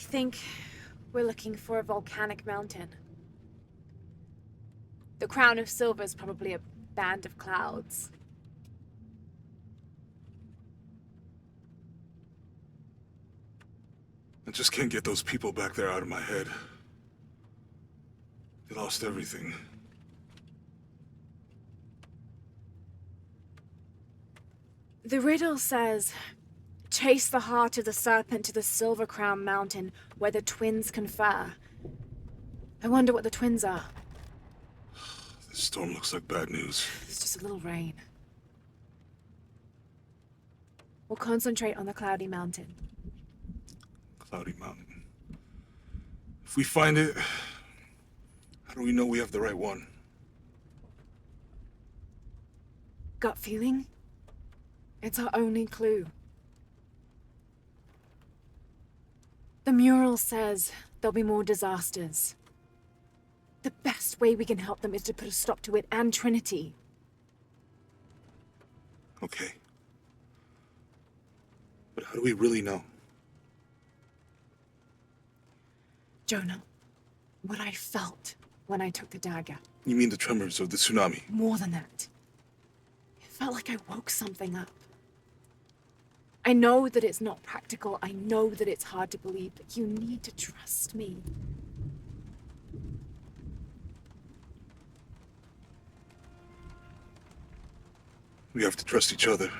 think we're looking for a volcanic mountain. The crown of silver is probably a band of clouds. I just can't get those people back there out of my head. They lost everything. The riddle says, chase the heart of the serpent to the Silver Crown Mountain where the twins confer. I wonder what the twins are. This storm looks like bad news. It's just a little rain. We'll concentrate on the Cloudy Mountain. Cloudy Mountain. If we find it, how do we know we have the right one? Gut feeling? It's our only clue. The mural says there'll be more disasters. The best way we can help them is to put a stop to it and Trinity. Okay. But how do we really know? Jonah, what I felt when I took the dagger. You mean the tremors of the tsunami? More than that. It felt like I woke something up. I know that it's not practical. I know that it's hard to believe, but you need to trust me. We have to trust each other.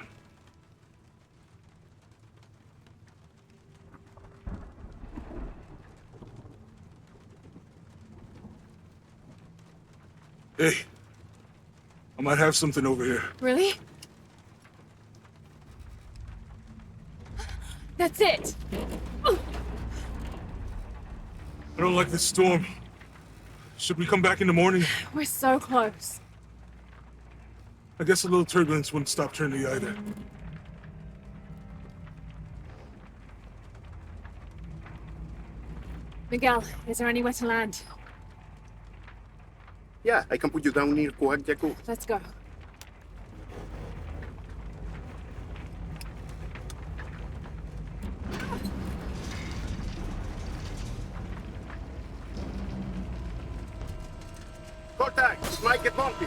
Hey, I might have something over here. Really? That's it! I don't like this storm. Should we come back in the morning? We're so close. I guess a little turbulence wouldn't stop Trinity either. Miguel, is there anywhere to land? Yeah, I can put you down near Coag Yaku. Let's go. Contact! This might get bumpy.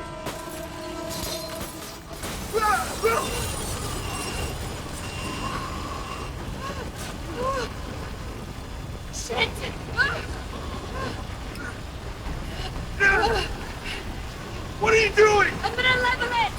Shit! What are you doing? I'm gonna level it!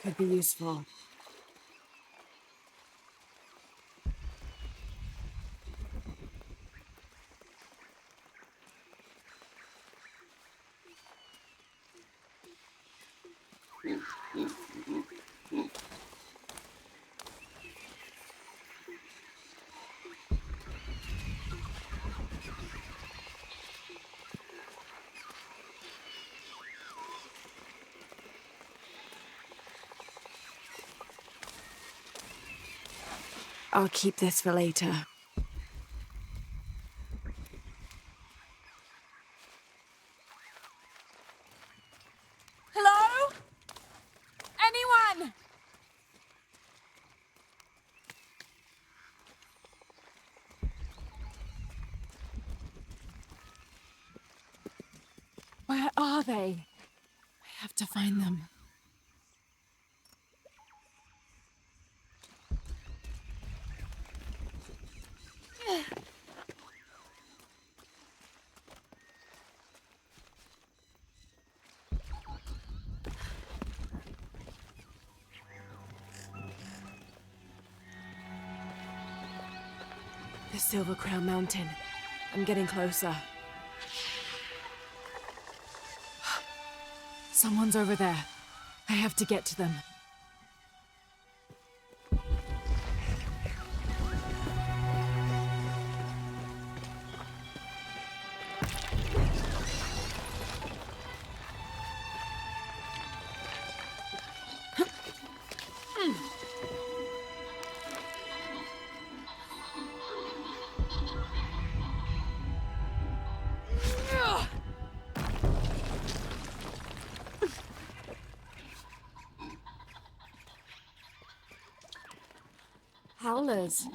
Could be useful. I'll keep this for later. Hello? Anyone? Where are they? I have to find them. The Silver Crown Mountain. I'm getting closer. Someone's over there. I have to get to them. Howlers.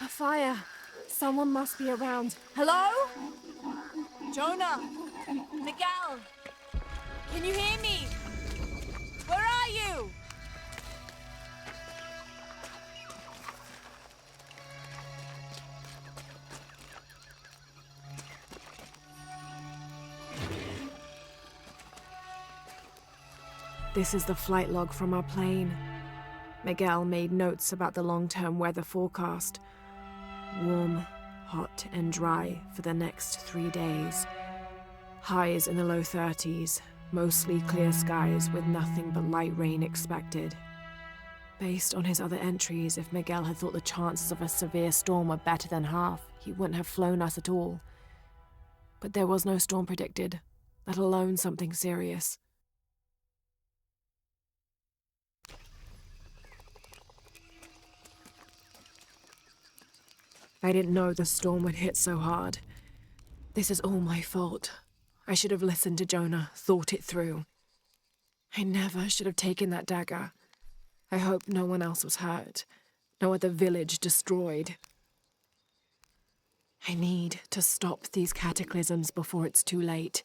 A fire. Someone must be around. Hello? Jonah? Miguel? Can you hear me? Where are you? This is the flight log from our plane. Miguel made notes about the long-term weather forecast. Warm, hot, and dry for the next 3 days. Highs in the low 30s, mostly clear skies with nothing but light rain expected. Based on his other entries, if Miguel had thought the chances of a severe storm were better than half, he wouldn't have flown us at all. But there was no storm predicted, let alone something serious. I didn't know the storm would hit so hard. This is all my fault. I should have listened to Jonah, thought it through. I never should have taken that dagger. I hope no one else was hurt. No other village destroyed. I need to stop these cataclysms before it's too late.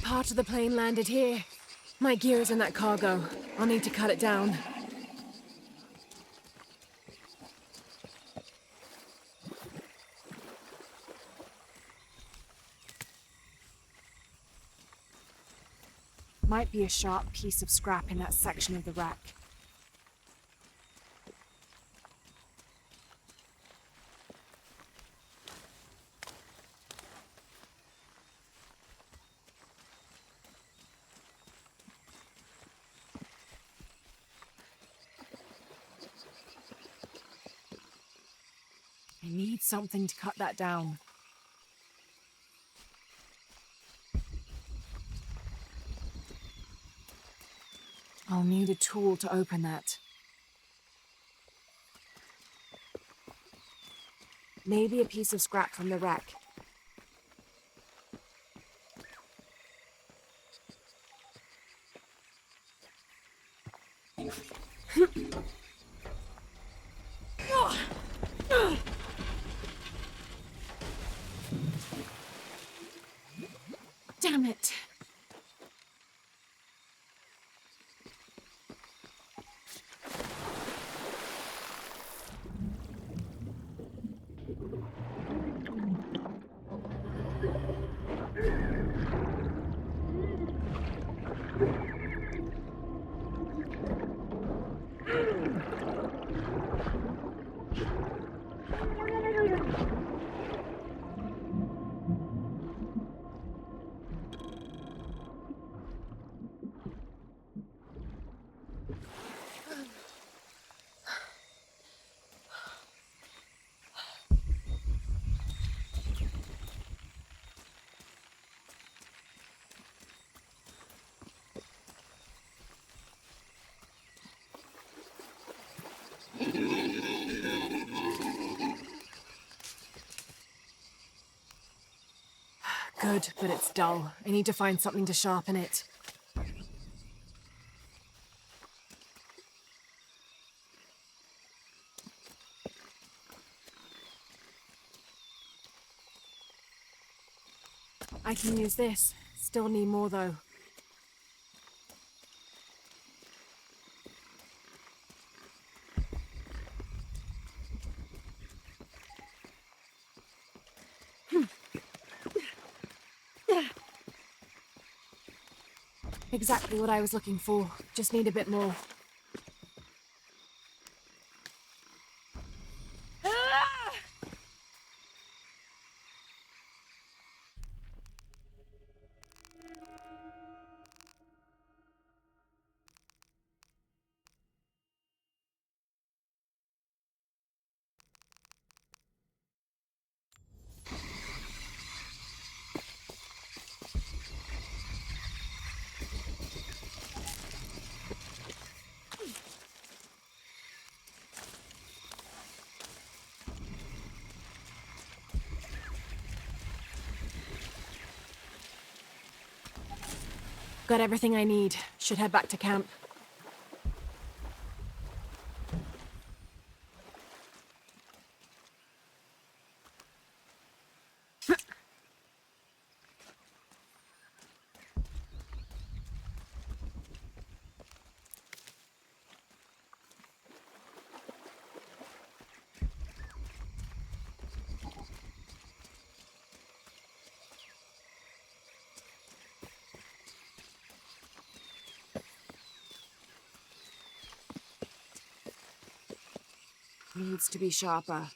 Part of the plane landed here. My gear is in that cargo. I'll need to cut it down. Might be a sharp piece of scrap in that section of the wreck. I need something to cut that down. I'll need a tool to open that. Maybe a piece of scrap from the wreck. Damn it. Good, but it's dull. I need to find something to sharpen it. I can use this. Still need more, though. Exactly what I was looking for. Just need a bit more. Got everything I need. Should head back to camp. Needs to be sharper.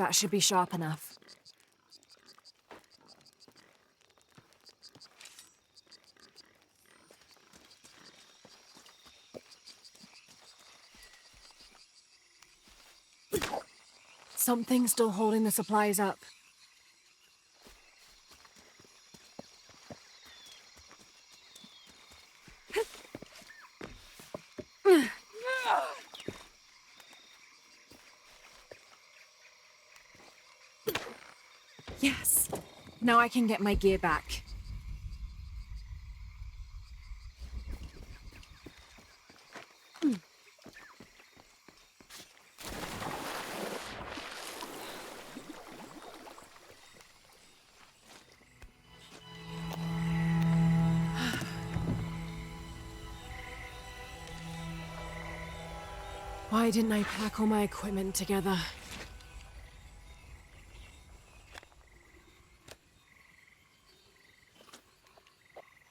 That should be sharp enough. Something's still holding the supplies up. Yes. Now I can get my gear back. Why didn't I pack all my equipment together?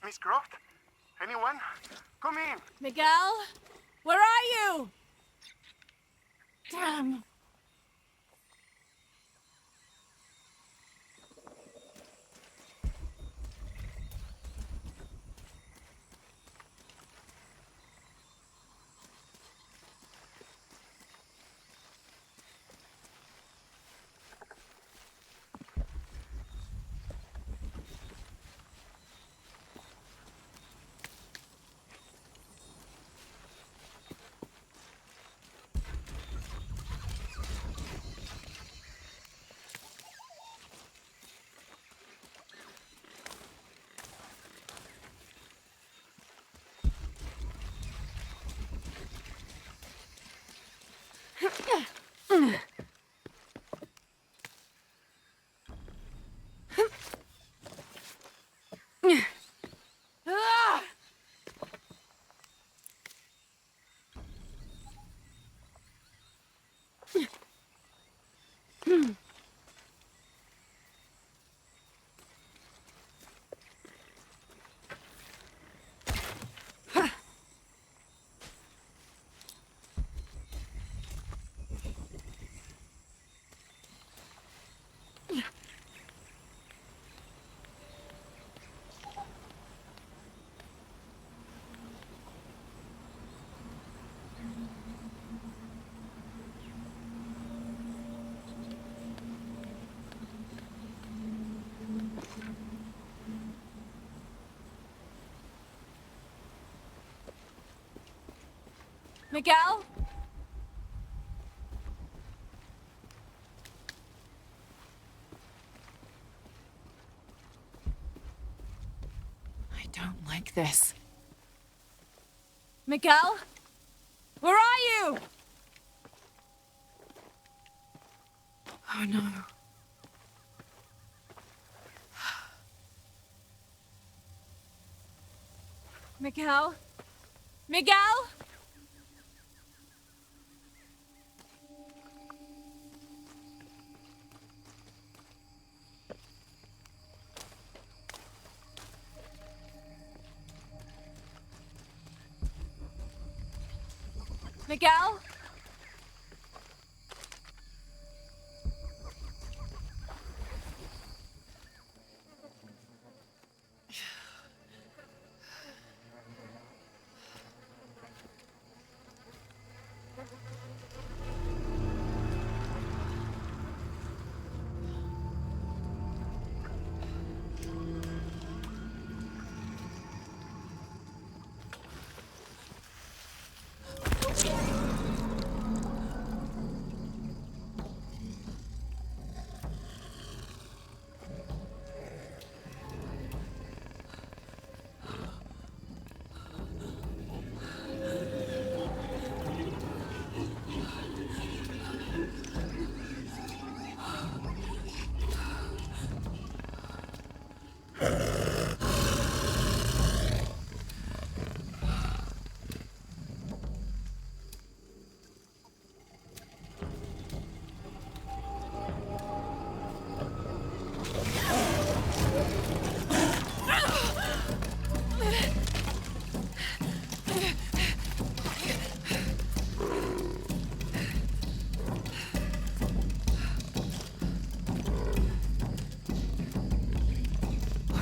Miss Croft? Anyone? Come in. Miguel? Where are you? Damn. Miguel? I don't like this. Miguel? Where are you? Oh no. Miguel? Miguel? Miguel?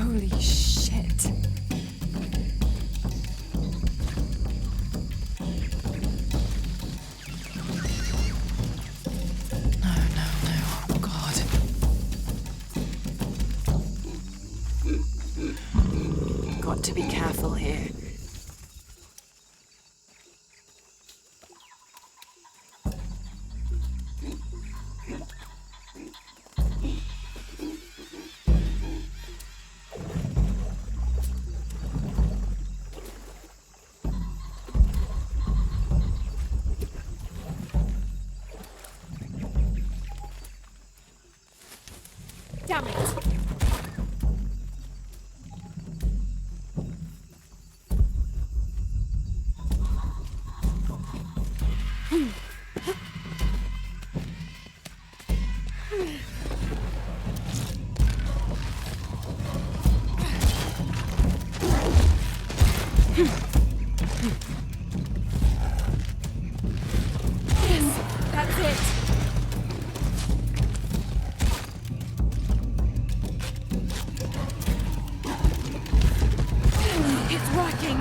Holy shit. No, oh God. Got to be careful here. Damn it! Yes, that's it. It's working.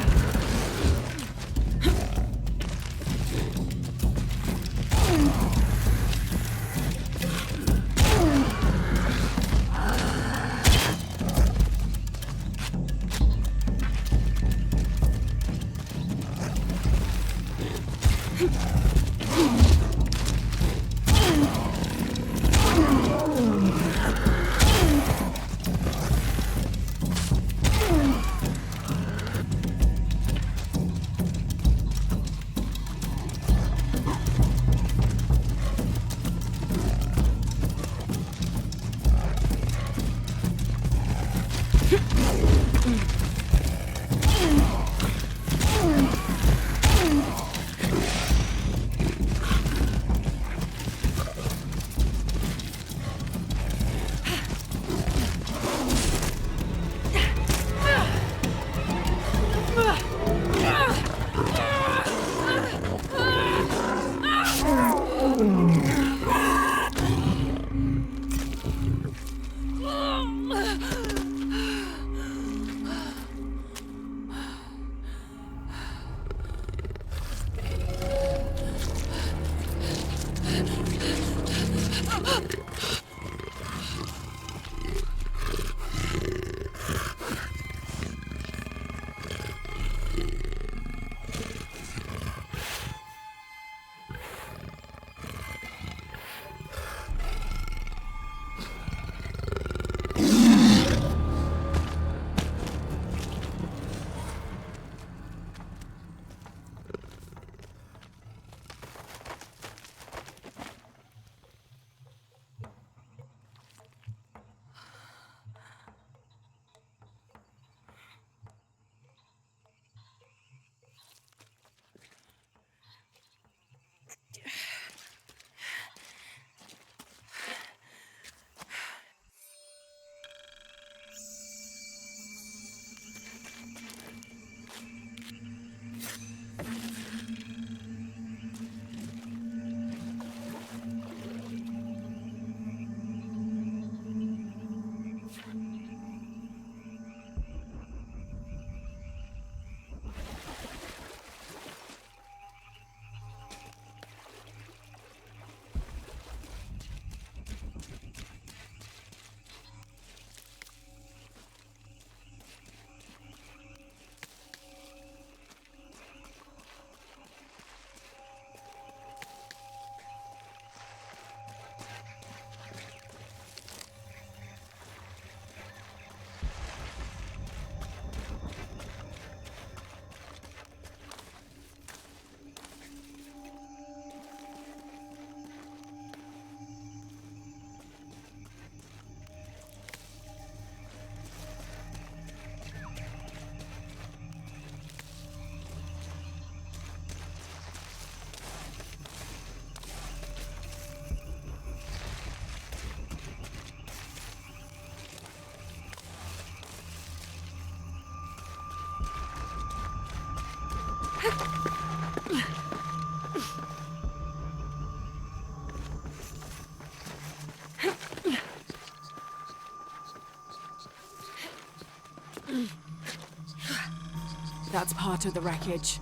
That's part of the wreckage.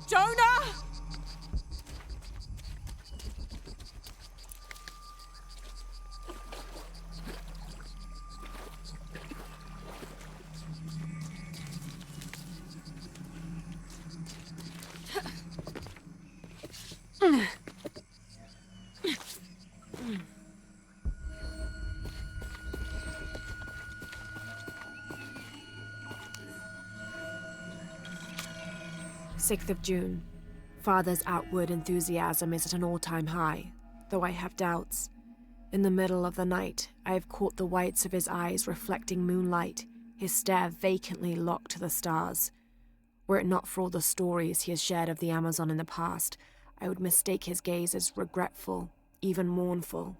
Jonah! 6th of June. Father's outward enthusiasm is at an all-time high, though I have doubts. In the middle of the night, I have caught the whites of his eyes reflecting moonlight, his stare vacantly locked to the stars. Were it not for all the stories he has shared of the Amazon in the past, I would mistake his gaze as regretful, even mournful.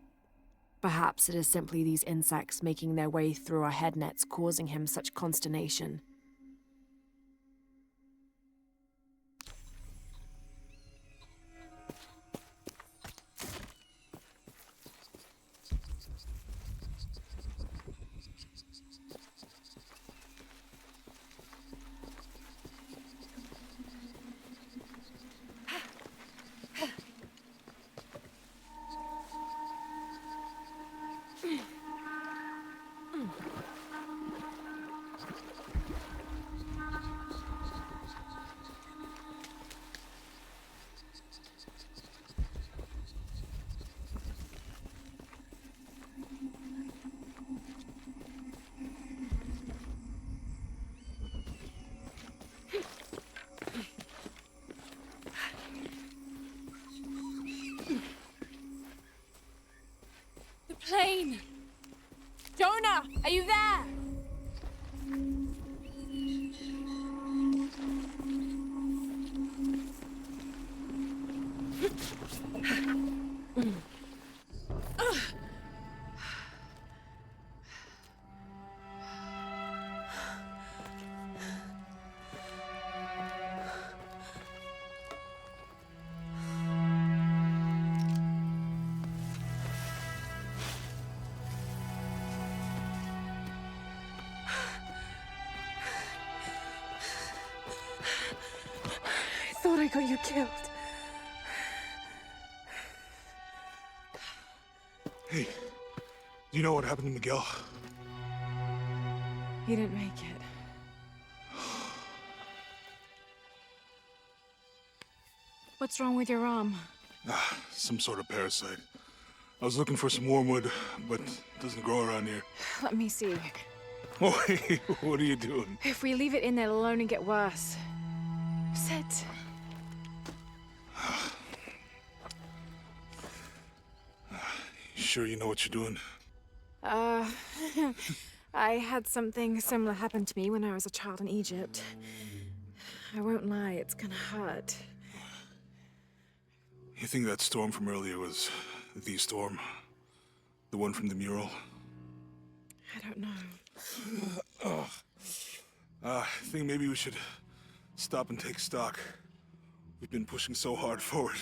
Perhaps it is simply these insects making their way through our head nets causing him such consternation. Plane! Jonah, are you there? I thought I got you killed. Hey, do you know what happened to Miguel? He didn't make it. What's wrong with your arm? Some sort of parasite. I was looking for some wormwood, but it doesn't grow around here. Let me see. Oh, hey, what are you doing? If we leave it in there, it'll only get worse. Sit. You sure you know what you're doing? I had something similar happen to me when I was a child in Egypt. I won't lie, it's gonna hurt. You think that storm from earlier was the storm? The one from the mural? I don't know. I think maybe we should stop and take stock. We've been pushing so hard forward.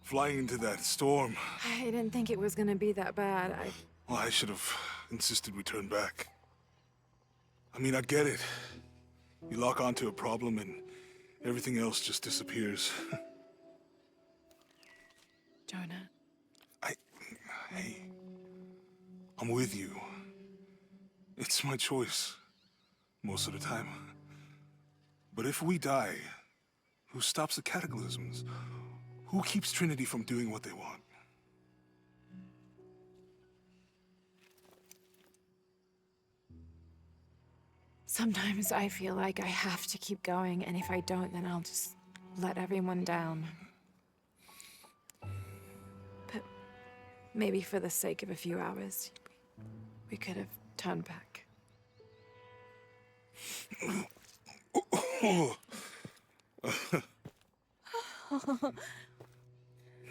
Flying into that storm. I didn't think it was gonna be that bad. Well, I should have insisted we turn back. I mean, I get it. You lock onto a problem and everything else just disappears. Jonah. Hey, I'm with you. It's my choice, most of the time. But if we die, who stops the cataclysms? Who keeps Trinity from doing what they want? Sometimes I feel like I have to keep going, and if I don't, then I'll just let everyone down. But maybe for the sake of a few hours, we could have turned back.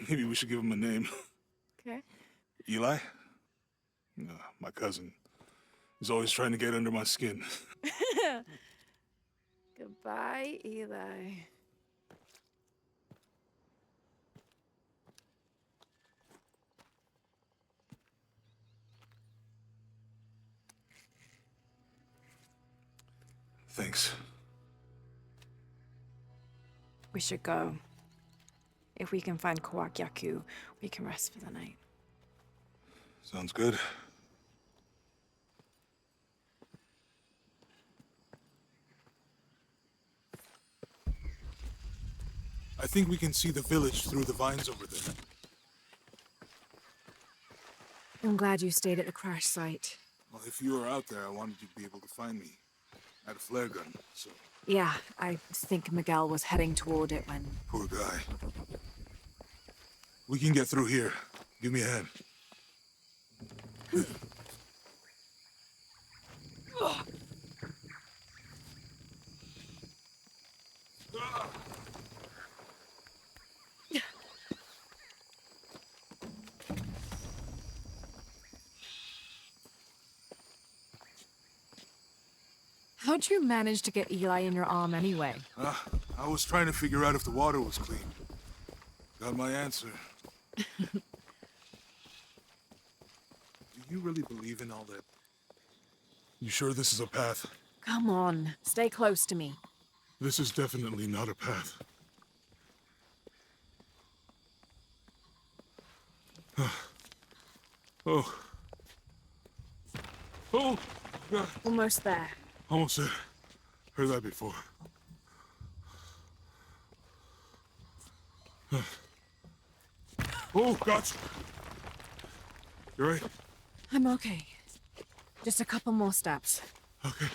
Maybe we should give him a name. Okay. Eli? No, my cousin. He's always trying to get under my skin. Goodbye, Eli. Thanks. We should go. If we can find Kawakyaku, we can rest for the night. Sounds good. I think we can see the village through the vines over there. I'm glad you stayed at the crash site. Well, if you were out there, I wanted you to be able to find me. I had a flare gun, so... Yeah, I think Miguel was heading toward it when... Poor guy. We can get through here. Give me a hand. How'd you manage to get Eli in your arm anyway? I was trying to figure out if the water was clean. Got my answer. Do you really believe in all that? You sure this is a path? Come on, stay close to me. This is definitely not a path. Oh. Oh, God. Almost there. Almost there. Heard that before. Oh, gotcha. You right? I'm okay. Just a couple more steps. Okay.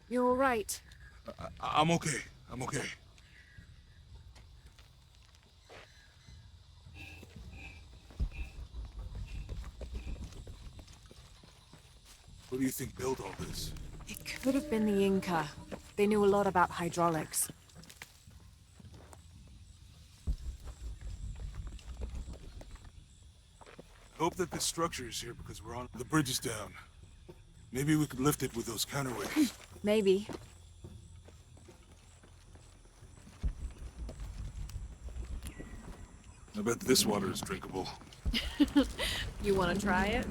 You're all right. I'm okay. I'm okay. What do you think built all this? It could have been the Inca. They knew a lot about hydraulics. Hope that this structure is here because we're on... The bridge is down. Maybe we could lift it with those counterweights. Maybe. I bet this water is drinkable. You want to try it?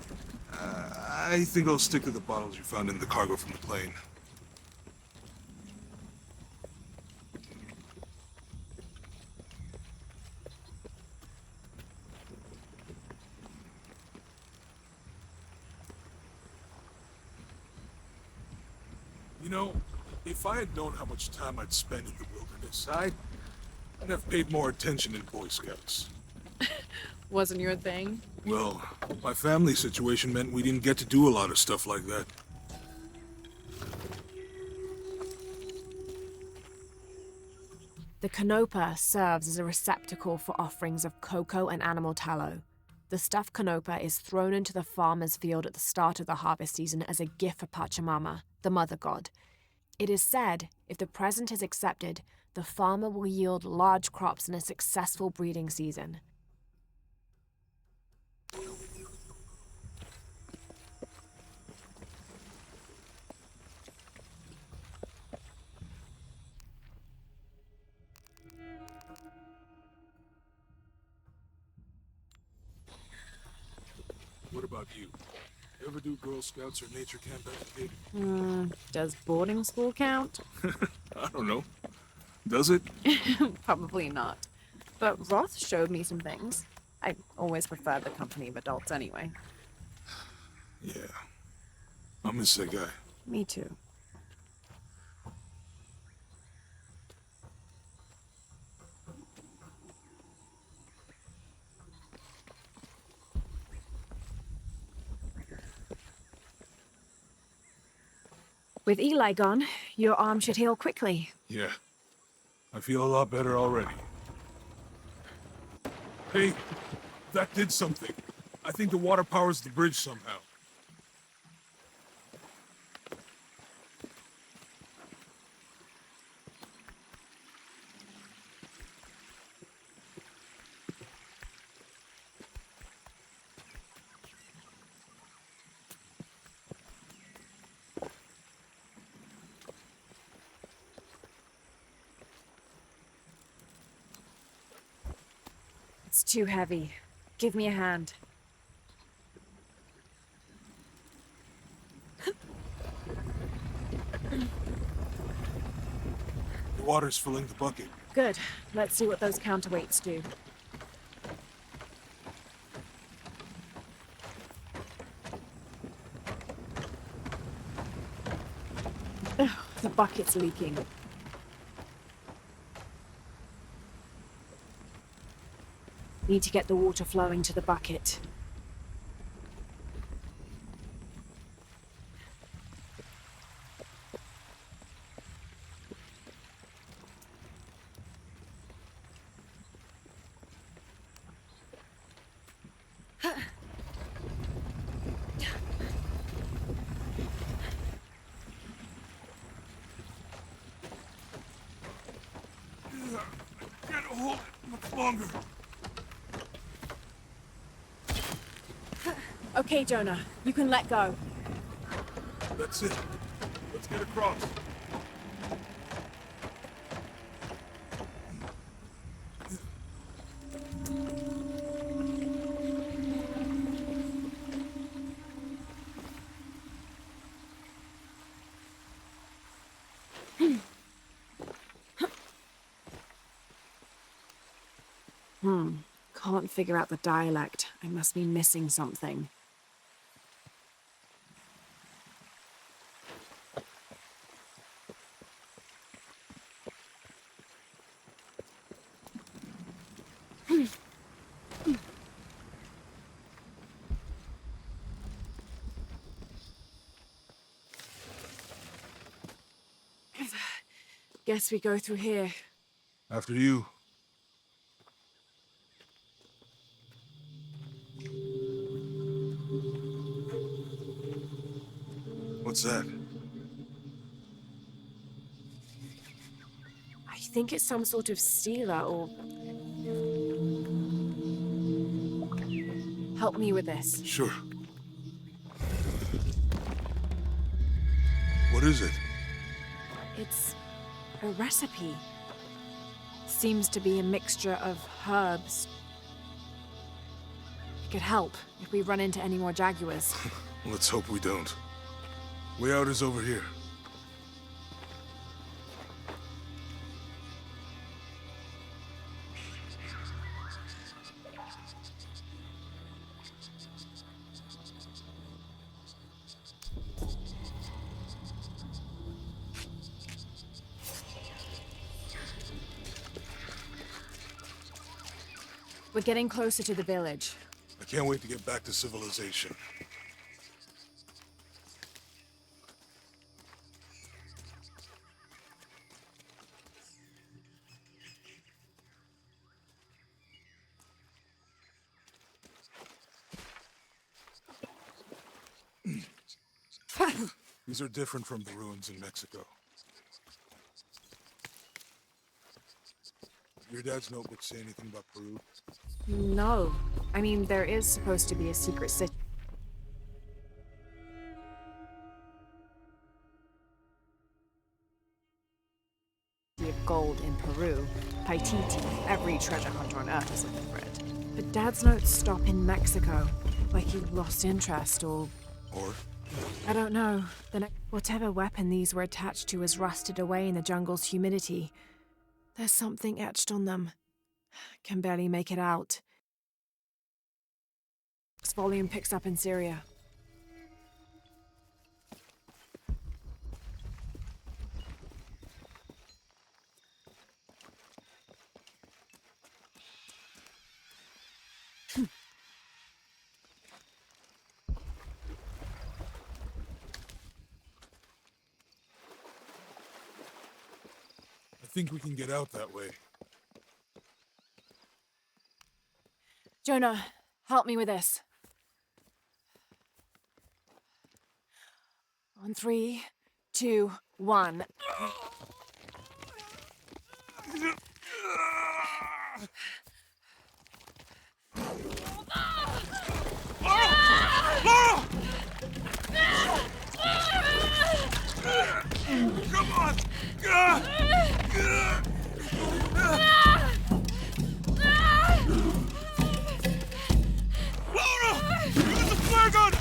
I think I'll stick to the bottles you found in the cargo from the plane. You know, if I had known how much time I'd spend in the wilderness, I'd have paid more attention in Boy Scouts. Wasn't your thing? Well, my family situation meant we didn't get to do a lot of stuff like that. The canopa serves as a receptacle for offerings of cocoa and animal tallow. The stuffed canopa is thrown into the farmer's field at the start of the harvest season as a gift for Pachamama, the mother god. It is said, if the present is accepted, the farmer will yield large crops in a successful breeding season. What about you? You ever do Girl Scouts or nature camp as a kid? Does boarding school count? I don't know. Does it? Probably not. But Roth showed me some things. I always prefer the company of adults anyway. Yeah. I miss that guy. Me too. With Eli gone, your arm should heal quickly. Yeah. I feel a lot better already. Hey, that did something. I think the water powers the bridge somehow. It's too heavy. Give me a hand. The water's filling the bucket. Good. Let's see what those counterweights do. Ugh, the bucket's leaking. Need to get the water flowing to the bucket. Can't hold it much longer. Okay, Jonah, you can let go. That's it. Let's get across. Can't figure out the dialect. I must be missing something. Guess we go through here. After you. What's that? I think it's some sort of sealer or... Help me with this. Sure. What is it? It's a recipe. Seems to be a mixture of herbs. It could help if we run into any more jaguars. Let's hope we don't. Way out is over here. We're getting closer to the village. I can't wait to get back to civilization. These are different from the ruins in Mexico. Your dad's notebook say anything about Peru? No. I mean, there is supposed to be a secret city of gold in Peru. Paititi. Every treasure hunter on Earth is looking for it. But Dad's notes stop in Mexico. Like he lost interest or... Or? I don't know. Whatever weapon these were attached to has rusted away in the jungle's humidity. There's something etched on them. Can barely make it out. This volume picks up in Syria. I think we can get out that way. Jonah, help me with this. On 3, 2, 1. Come on! Lara! Use the flare gun!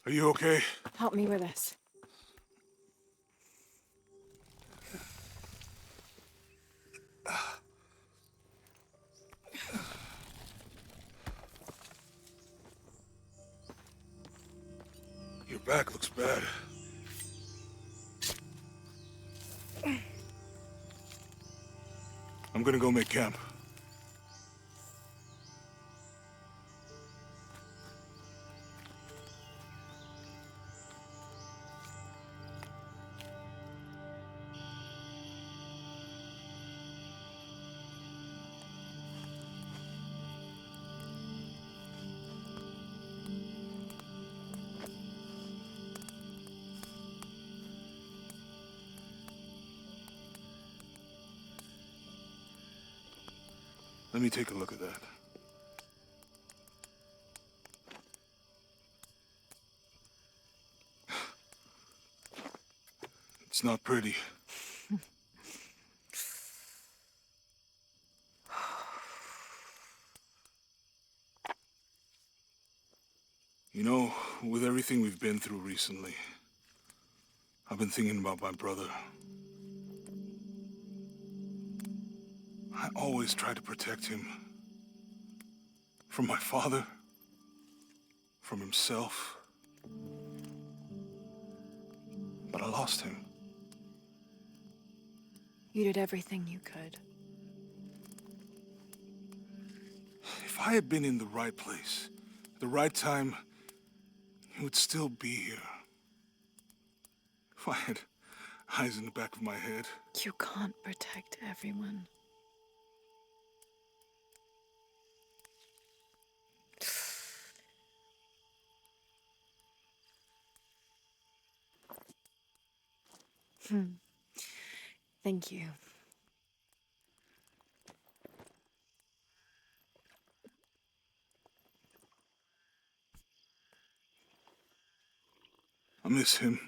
Are you okay? Help me with this. Your back looks bad. I'm gonna go make camp. Let me take a look at that. It's not pretty. You know, with everything we've been through recently, I've been thinking about my brother. I always tried to protect him. From my father. From himself. But I lost him. You did everything you could. If I had been in the right place, at the right time, he would still be here. If I had eyes in the back of my head. You can't protect everyone. Thank you. I miss him.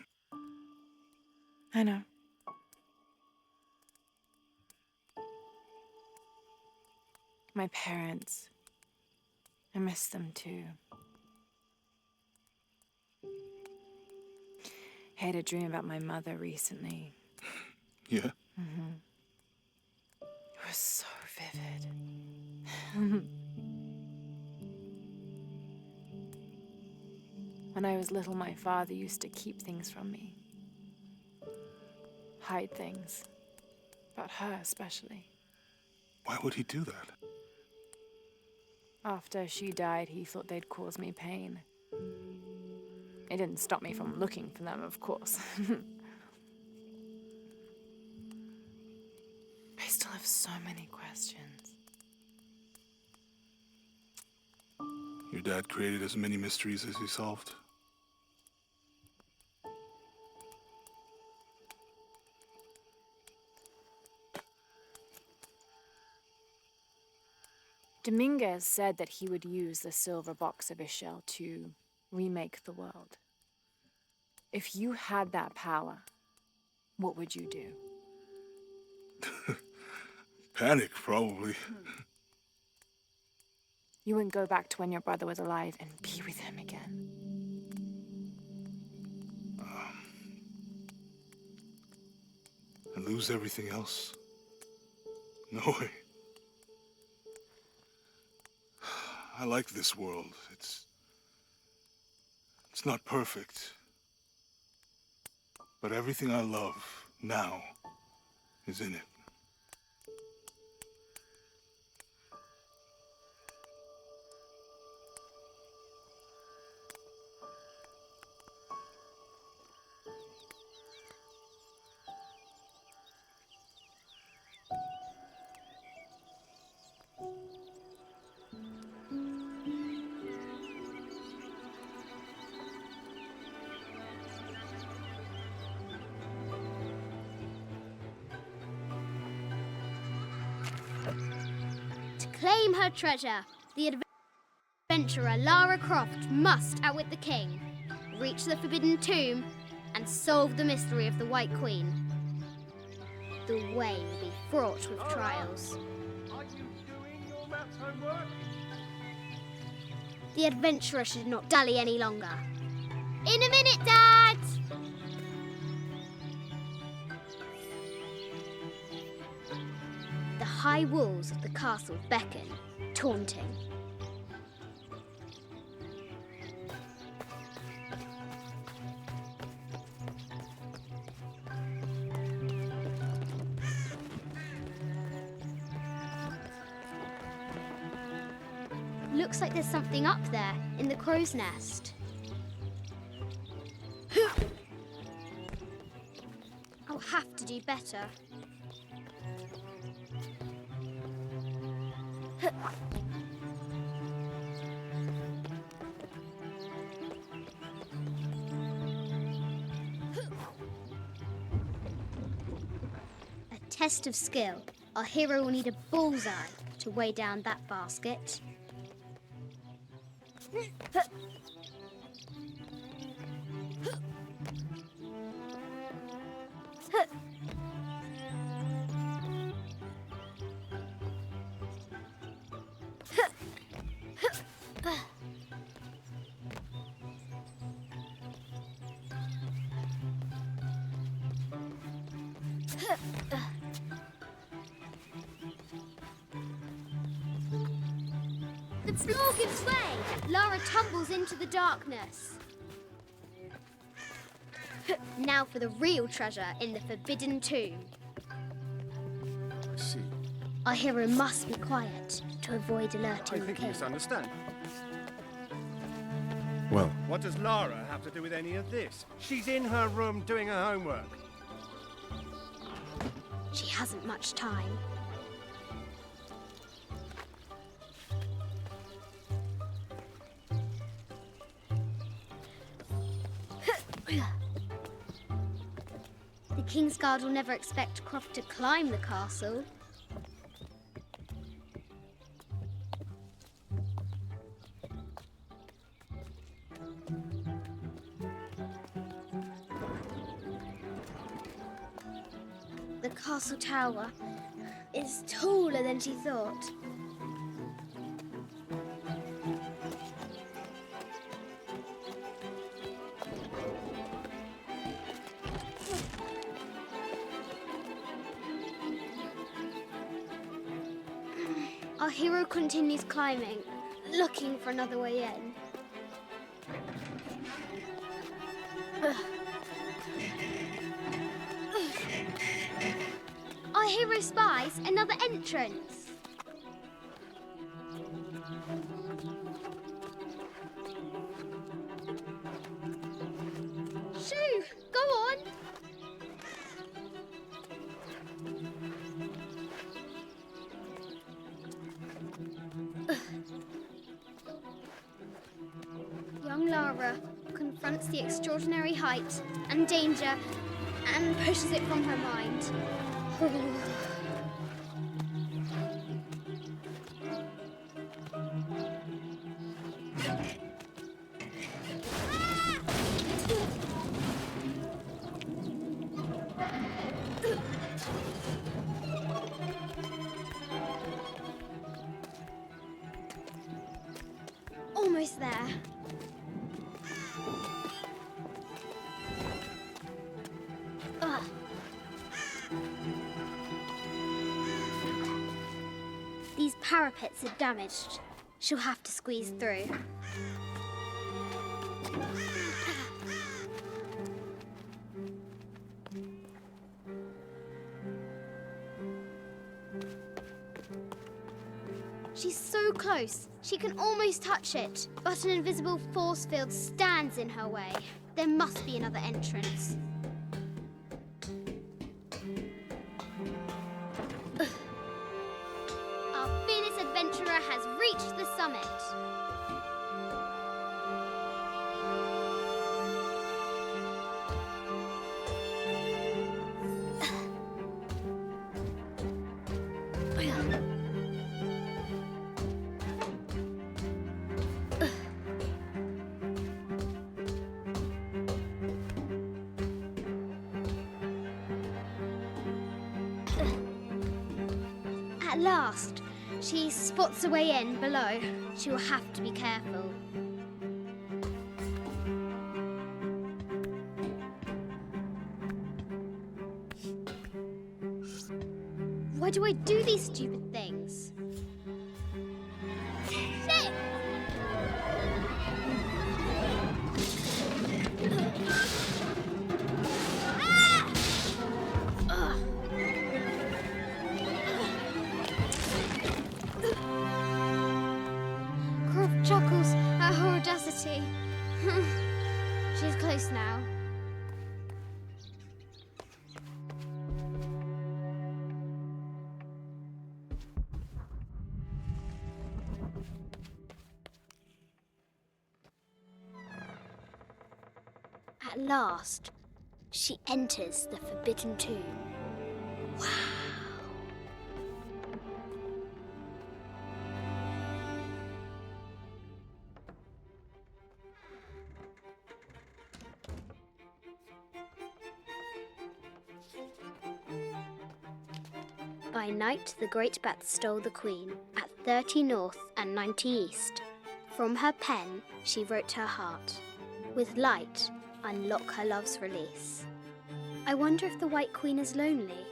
I know. My parents. I miss them too. I had a dream about my mother recently. Yeah? It was so vivid. When I was little, my father used to keep things from me. Hide things. About her, especially. Why would he do that? After she died, he thought they'd cause me pain. It didn't stop me from looking for them, of course. I still have so many questions. Your dad created as many mysteries as he solved. Dominguez said that he would use the silver box of Ishel to remake the world. If you had that power, what would you do? Panic, probably. You wouldn't go back to when your brother was alive and be with him again. And lose everything else? No way. I like this world. It's not perfect. But everything I love now is in it. To claim her treasure, the adventurer Lara Croft must outwit the king, reach the Forbidden Tomb, and solve the mystery of the White Queen. The way will be fraught with trials. Are you doing your maths homework? The adventurer should not dally any longer. In a minute, Dad! The high walls of the castle beckon, taunting. Looks like there's something up there in the crow's nest. I'll have to do better. A test of skill. Our hero will need a bullseye to weigh down that basket. The floor gives way. Lara tumbles into the darkness. Now for the real treasure in the Forbidden Tomb. I see. Our hero must be quiet to avoid I alerting the think you king. misunderstand. Well, What does Lara have to do with any of this? She's in her room doing her homework. She hasn't much time. The King's Guard will never expect Croft to climb the castle. The castle tower is taller than she thought. Our hero continues climbing, looking for another way in. Our hero spies another entrance. Shoo! Go on! Lara confronts the extraordinary height and danger and pushes it from her mind. Almost there. Ugh. These parapets are damaged. She'll have to squeeze through. She's so close. She can almost touch it. But an invisible force field stands in her way. There must be another entrance. Our fearless adventurer has reached the summit. At last, she spots a way in below. She will have to be careful. Why do I do these stupid things? Shit! Croft chuckles at her audacity. She's close now. At last, she enters the Forbidden Tomb. Wow! By night, the great bat stole the queen at 30 north and 90 east. From her pen, she wrote her heart. With light, unlock her love's release. I wonder if the White Queen is lonely.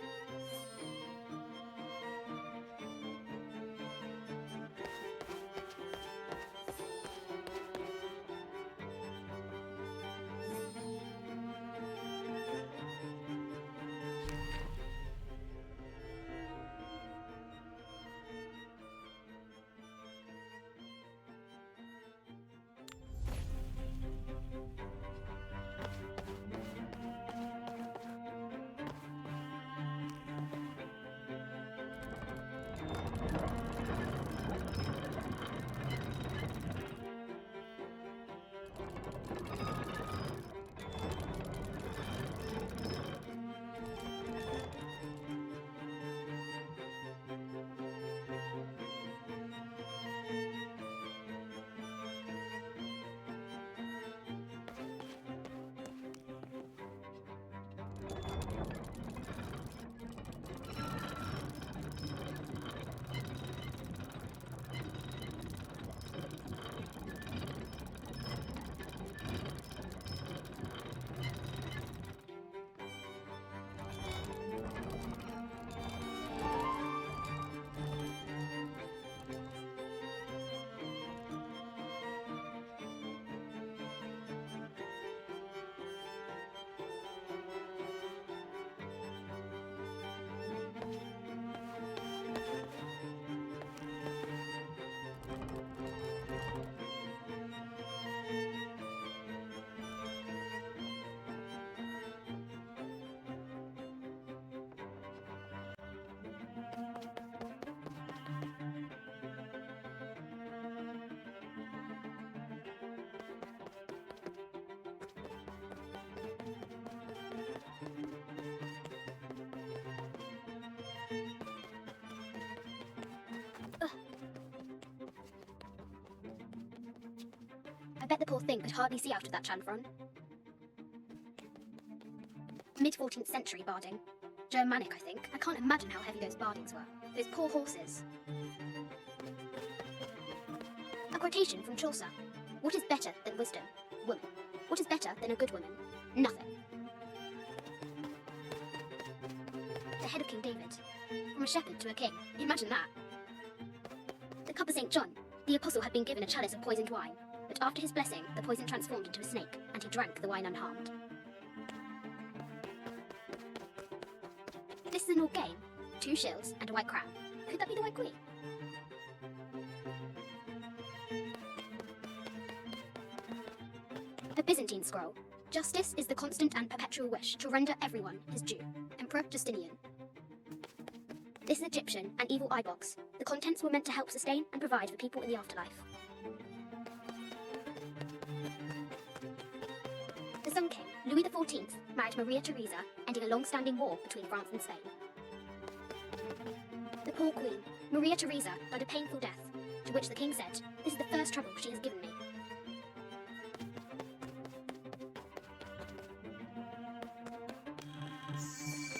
I bet the poor thing could hardly see out of that chanfron. Mid-14th century barding. Germanic, I think. I can't imagine how heavy those bardings were. Those poor horses. A quotation from Chaucer. What is better than wisdom? Woman. What is better than a good woman? Nothing. The head of King David. From a shepherd to a king. Imagine that. The cup of St. John. The apostle had been given a chalice of poisoned wine, but after his blessing, the poison transformed into a snake, and he drank the wine unharmed. This is an old game. 2 shields and a white crown. Could that be the White Queen? A Byzantine scroll. Justice is the constant and perpetual wish to render everyone his due. Emperor Justinian. This is Egyptian, an evil eye box. The contents were meant to help sustain and provide for people in the afterlife. The Sun King, Louis XIV, married Maria Theresa, ending a long-standing war between France and Spain. The poor Queen, Maria Theresa, died a painful death, to which the King said, "This is the first trouble she has given me."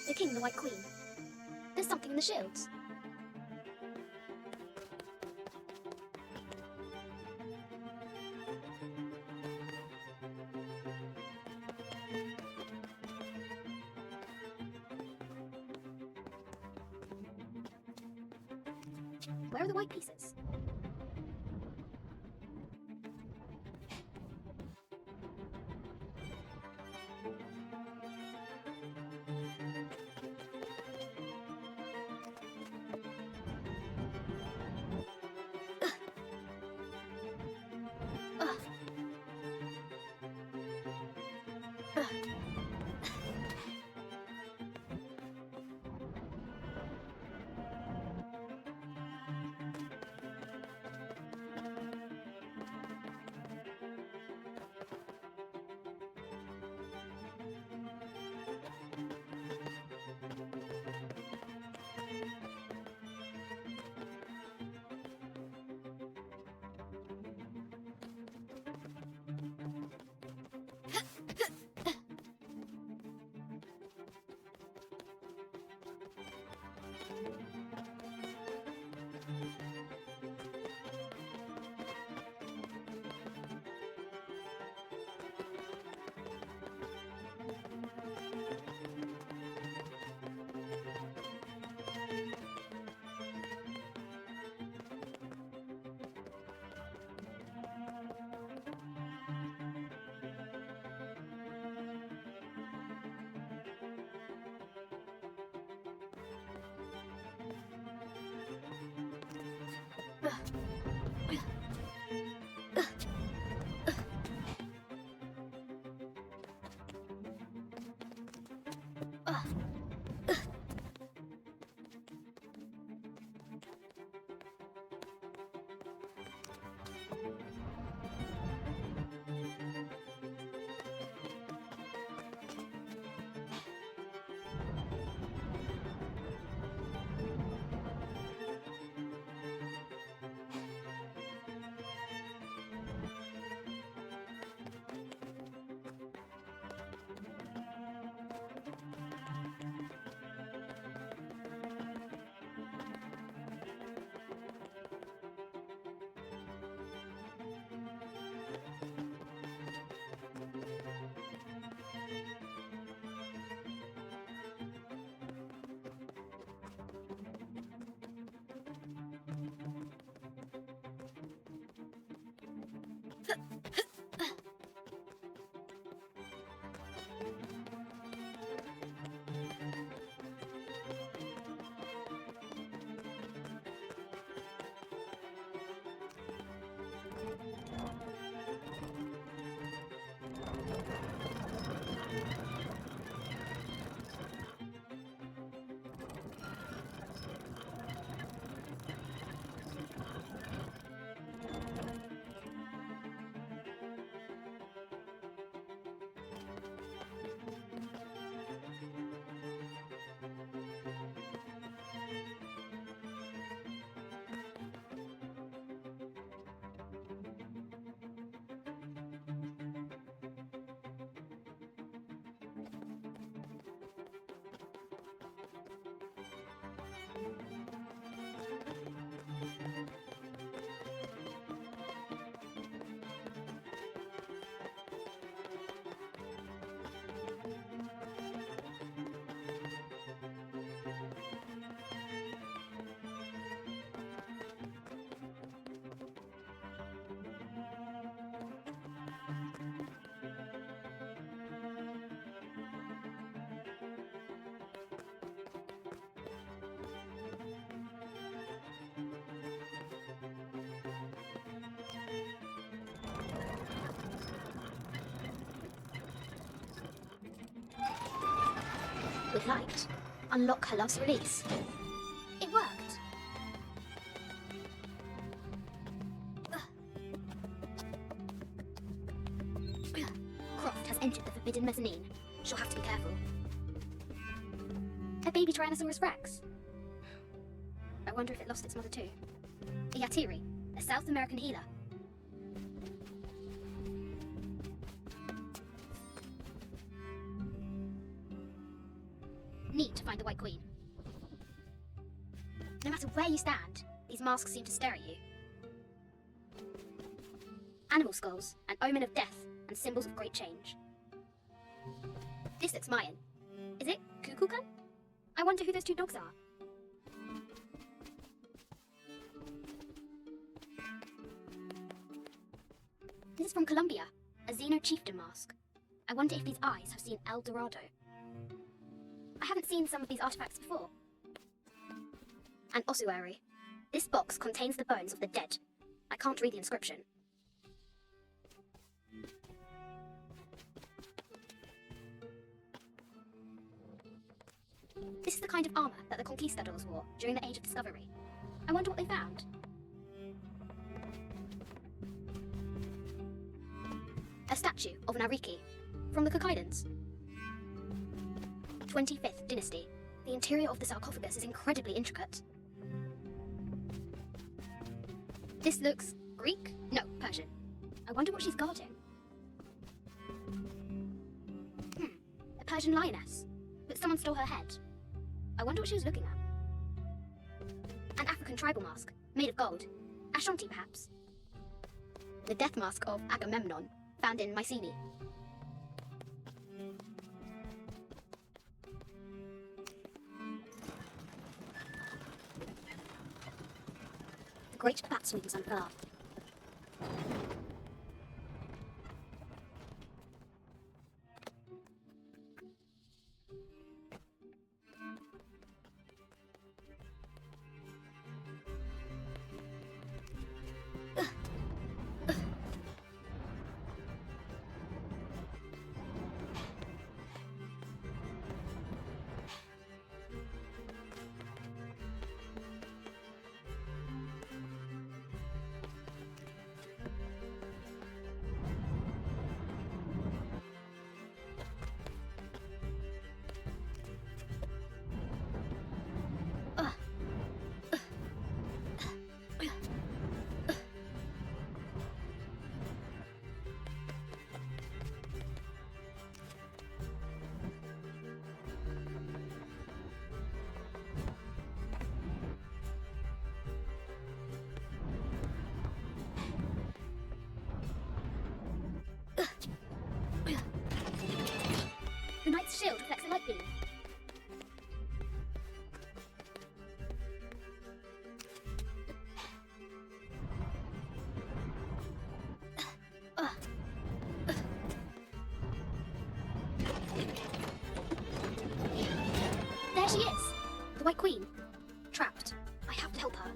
The King and the White Queen. There's something in the shields. Where are the white pieces? With light, unlock her love's release. It worked. Croft has entered the forbidden mezzanine. She'll have to be careful. A baby Tyrannosaurus Rex. I wonder if it lost its mother too. A Yatiri, a South American healer. Need to find the White Queen. No matter where you stand, these masks seem to stare at you. Animal skulls, an omen of death, and symbols of great change. This looks Mayan. Is it Kukulkan? I wonder who those two dogs are. This is from Colombia, a Xeno chieftain mask. I wonder if these eyes have seen El Dorado. I haven't seen some of these artifacts before. An ossuary. This box contains the bones of the dead. I can't read the inscription. This is the kind of armor that the conquistadors wore during the Age of Discovery. I wonder what they found. A statue of Nariki, from the Kokaidans. 25th Dynasty. The interior of the sarcophagus is incredibly intricate. This looks Greek? No, Persian. I wonder what she's guarding. A Persian lioness. But someone stole her head. I wonder what she was looking at. An African tribal mask, made of gold. Ashanti, perhaps. The death mask of Agamemnon, found in Mycenae. The great bat swings on far. The knight's shield reflects a light beam. There she is! The White Queen. Trapped. I have to help her.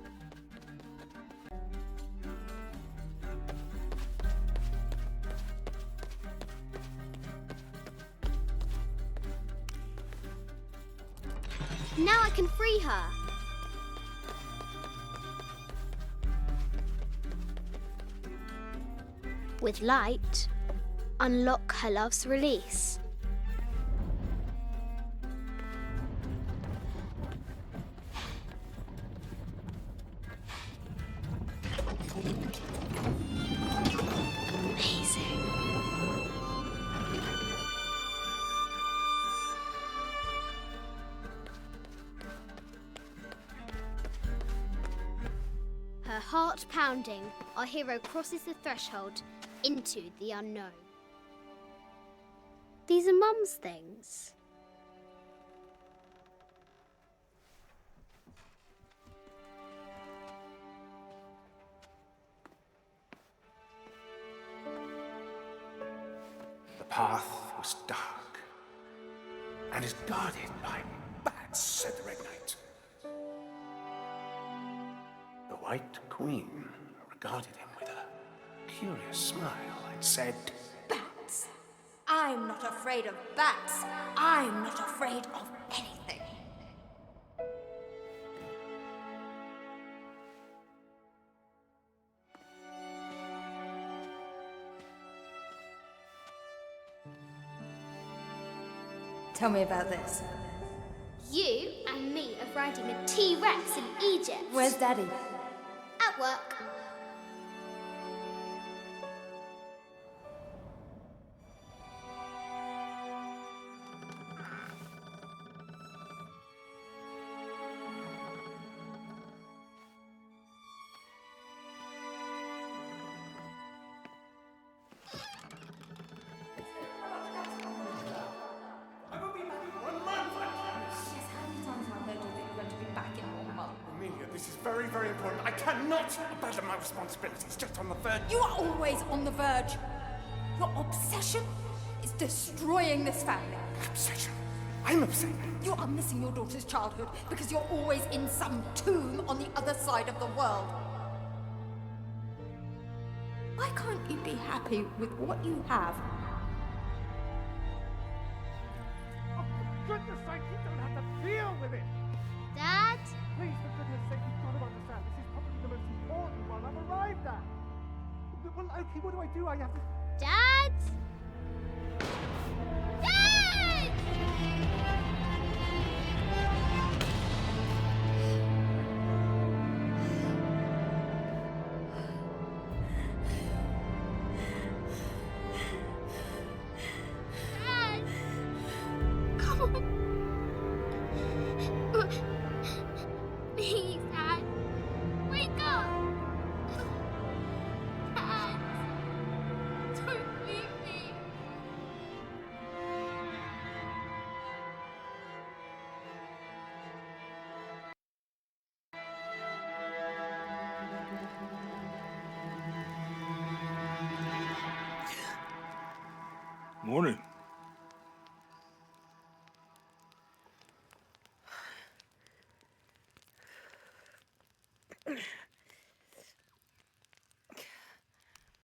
Now I can free her. With light, unlock her love's release. Amazing. heart pounding, our hero crosses the threshold into the unknown. These are Mum's things. The path was dark and is guarded by bats, said the Red Knight. The White Queen regarded him with a curious smile and said, Bats? I'm not afraid of bats. I'm not afraid of anything. Tell me about this. You and me are riding a T-Rex in Egypt. Where's Daddy? At work. Amelia, this is very, very important. I cannot abandon my responsibilities just on the verge. You are always on the verge. Your obsession is destroying this family. Obsession? I'm upset. You are missing your daughter's childhood because you're always in some tomb on the other side of the world. Why can't you be happy with what you have? Oh, for goodness sake, you don't have to deal with it! Dad? Please, for goodness sake, you've got to understand. This is probably the most important one I've arrived at. Well, okay, what do I do? I have to... Dad? Dad! Dad! Come on. Please, Dad. Wake up. Dad. Don't leave me. Morning.